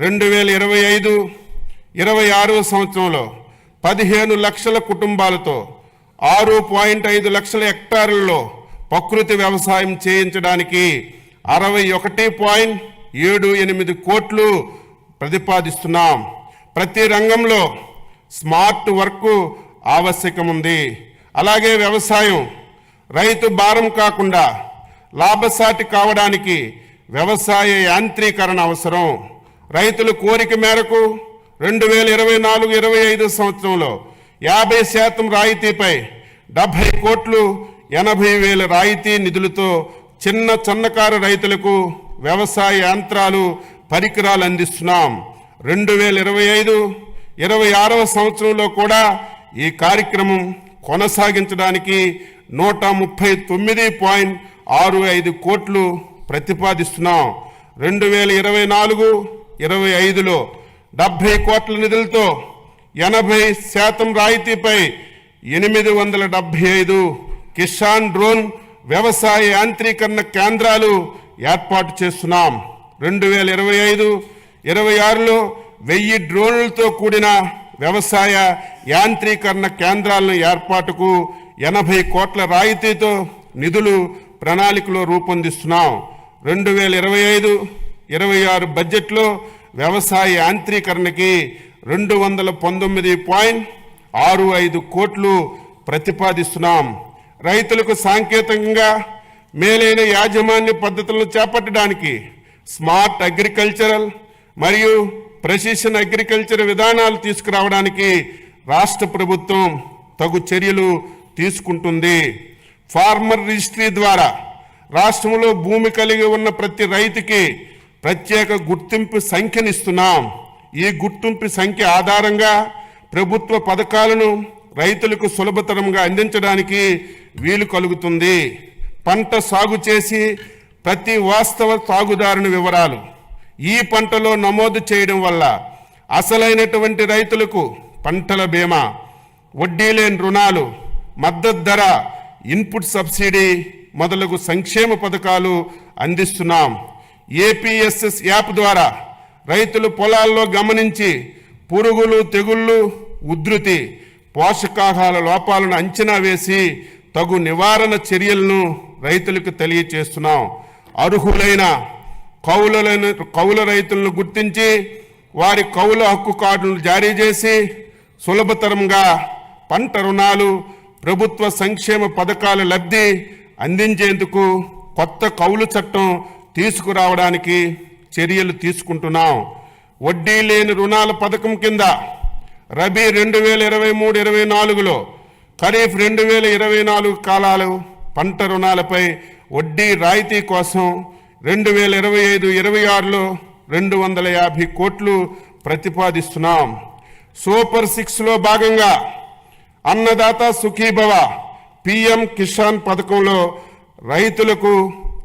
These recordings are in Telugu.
2025-26 సంవత్సరంలో 15 లక్షల కుటుంబాలతో 6.5 లక్షల హెక్టార్లలో ప్రకృతి వ్యవసాయం చేయించడానికి 61.78 కోట్లు ప్రతిపాదిస్తున్నాం. ప్రతి రంగంలో స్మార్ట్ వర్క్ ఆవశ్యకం ఉంది. అలాగే వ్యవసాయం రైతు భారం కాకుండా లాభసాటి కావడానికి వ్యవసాయ యాంత్రీకరణ అవసరం. రైతుల కోరిక మేరకు 2024-25 సంవత్సరంలో 50% రాయితీపై 70 కోట్లు 80,000 రాయితీ నిధులతో చిన్న సన్నకారు రైతులకు వ్యవసాయ యంత్రాలు పరికరాలు అందిస్తున్నాం. 2025-26 సంవత్సరంలో కూడా ఈ కార్యక్రమం కొనసాగించడానికి 139.65 కోట్లు ప్రతిపాదిస్తున్నాం. 2024-25లో 70 కోట్ల నిధులతో 80% రాయితీపై 875 కిసాన్ డ్రోన్ వ్యవసాయ యాంత్రీకరణ కేంద్రాలు ఏర్పాటు చేస్తున్నాం. 2025-26లో 1000 డ్రోన్లతో కూడిన వ్యవసాయ యాంత్రీకరణ కేంద్రాలను ఏర్పాటుకు 80 కోట్ల రాయితీతో నిధులు ప్రణాళికలో రూపొందిస్తున్నాం. 2025-26 బడ్జెట్లో వ్యవసాయ యాంత్రీకరణకి 219.65 కోట్లు ప్రతిపాదిస్తున్నాం. రైతులకు సాంకేతికంగా మేలైన యాజమాన్య పద్ధతులను చేపట్టడానికి స్మార్ట్ అగ్రికల్చరల్ మరియు ప్రెసిషన్ అగ్రికల్చర్ విధానాలు తీసుకురావడానికి రాష్ట్ర ప్రభుత్వం తగు చర్యలు తీసుకుంటుంది. ఫార్మర్ రిజిస్ట్రీ ద్వారా రాష్ట్రంలో భూమి కలిగి ఉన్న ప్రతి రైతుకి ప్రత్యేక గుర్తింపు సంఖ్యనిస్తున్నాం. ఈ గుర్తింపు సంఖ్య ఆధారంగా ప్రభుత్వ పథకాలను రైతులకు సులభతరంగా అందించడానికి వీలు కలుగుతుంది. పంట సాగు చేసి ప్రతి వాస్తవ సాగుదారుని వివరాలు ఈ పంటలో నమోదు చేయడం వల్ల అసలైనటువంటి రైతులకు పంటల బీమా, వడ్డీ లేని రుణాలు, మద్దతు ధర, ఇన్పుట్ సబ్సిడీ మొదలగు సంక్షేమ పథకాలు అందిస్తున్నాం. ఏపీఎస్ఎస్ యాప్ ద్వారా రైతులు పొలాల్లో గమనించి పురుగులు, తెగుళ్ళు, ఉధృతి, పోషకాహార లోపాలను అంచనా వేసి తగు నివారణ చర్యలను రైతులకు తెలియచేస్తున్నాం. అర్హులైన కౌలు రైతులను గుర్తించి వారి కౌలు హక్కు కార్డులను జారీ చేసి సులభతరంగా పంట రుణాలు, ప్రభుత్వ సంక్షేమ పథకాల లబ్ధి అందించేందుకు కొత్త కౌలు చట్టం తీసుకురావడానికి చర్యలు తీసుకుంటున్నాం. వడ్డీ లేని రుణాల పథకం కింద రబీ 2023-24లో ఖరీఫ్ 2024 కాలాలు పంట రుణాలపై వడ్డీ రాయితీ కోసం 2025-26లో 250 కోట్లు ప్రతిపాదిస్తున్నాం. సూపర్ 6లో భాగంగా అన్నదాత సుఖీభవ పిఎం కిసాన్ పథకంలో రైతులకు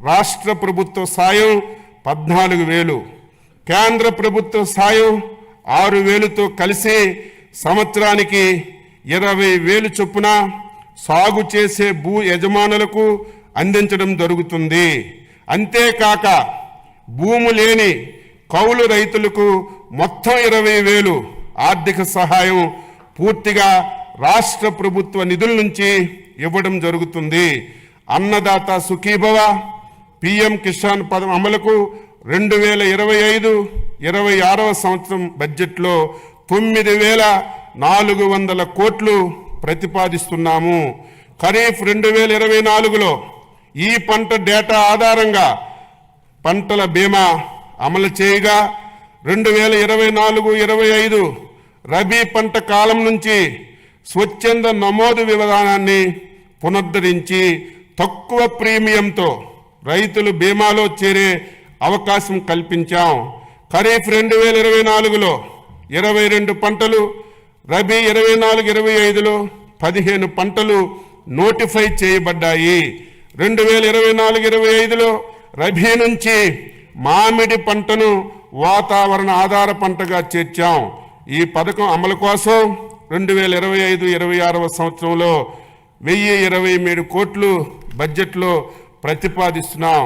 రాష్ట్ర ప్రభుత్వ సాయం 14,000, కేంద్ర ప్రభుత్వ సాయం 6,000తో కలిసి సంవత్సరానికి 20,000 చొప్పున సాగు చేసే భూ యజమానులకు అందించడం జరుగుతుంది. అంతేకాక భూము లేని కౌలు రైతులకు మొత్తం 20,000 ఆర్థిక సహాయం పూర్తిగా రాష్ట్ర ప్రభుత్వ నిధుల నుంచి ఇవ్వడం జరుగుతుంది. అన్నదాత సుఖీభవ పిఎం కిసాన్ పథకం అమలుకు 2025-26 సంవత్సరం బడ్జెట్లో 9,400 కోట్లు ప్రతిపాదిస్తున్నాము. ఖరీఫ్ 2024లో ఈ పంట డేటా ఆధారంగా పంటల బీమా అమలు చేయగా 2024-25 రబీ పంట కాలం నుంచి స్వచ్ఛంద నమోదు విధానాన్ని పునరుద్ధరించి తక్కువ ప్రీమియంతో రైతులు బీమాలో చేరే అవకాశం కల్పించాం. ఖరీఫ్ 2024లో 22 పంటలు, రబీ 24-25లో 15 పంటలు నోటిఫై చేయబడ్డాయి. 2024-25లో రబీ నుంచి మామిడి పంటను వాతావరణ ఆధార పంటగా చేర్చాం. ఈ పథకం అమలు కోసం 2025-26 సంవత్సరంలో 1,023 కోట్లు బడ్జెట్లో ప్రతిపాదిస్తున్నాం.